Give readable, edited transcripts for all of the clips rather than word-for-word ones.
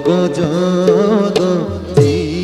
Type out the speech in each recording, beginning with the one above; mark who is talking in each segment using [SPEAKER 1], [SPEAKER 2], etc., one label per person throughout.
[SPEAKER 1] jug জীবন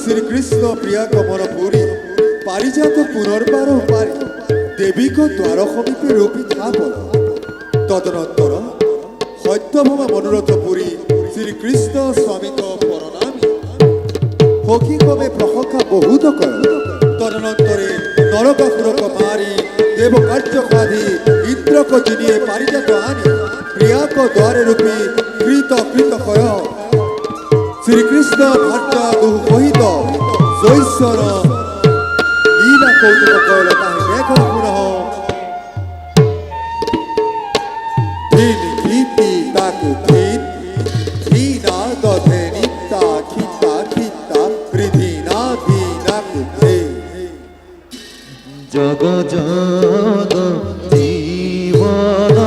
[SPEAKER 2] শ্রীকৃষ্ণ প্রিয়া কমল পুরী পারিজাত পুনর্বার পারি দেবীক দ্বার সমীপে রূপিতা বল তদনন্তর সত্যভামা মনোরথ পুরী শ্রীকৃষ্ণ স্বামীক পরনামী সখীক্রমে প্রশংসা বহুত কর তদনন্তরে নরকাসুরক মারি দেব কার্য সাধি ইন্দ্রক জিনিয়ে পারিজাত আনি প্রিয়াক দ্বারে রূপী কৃত কৃত কয় শ্রীকৃষ্ণ ভার্য দুহ কহিত জৈশ্বর লীলা কৌতুক কল তাহে মেঘ পুনঃ ধীন ধীতি তাক ধীন ধীনা দধে নিতা খিতা খিতা হৃদিনা ধীনাক ধে
[SPEAKER 1] জগ জগ জীবন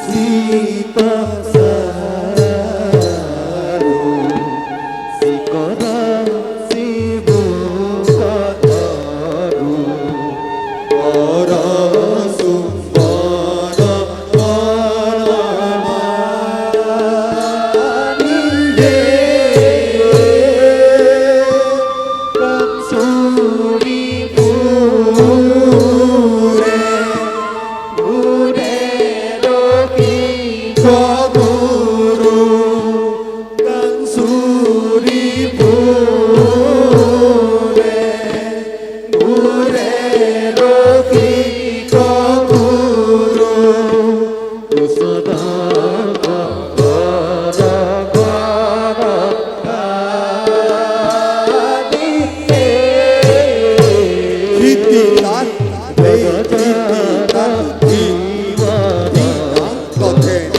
[SPEAKER 1] Sita Saru Sikara Sibu Kataru Ora Sumbana Paramaniye Kansuri Pure Pure Roki Kaburu Kansuri Pure Pure Roki Kaburu Usada
[SPEAKER 2] Kiti tak Hei kiti tak Dina Dodheni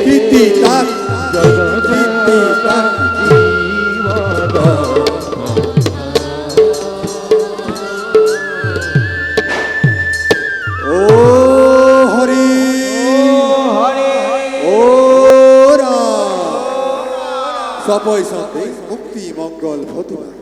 [SPEAKER 2] Kiti tak Kiti tak ও হরি ও রাম সপয় শান্তি মুক্তি মঙ্গল ভতুয়া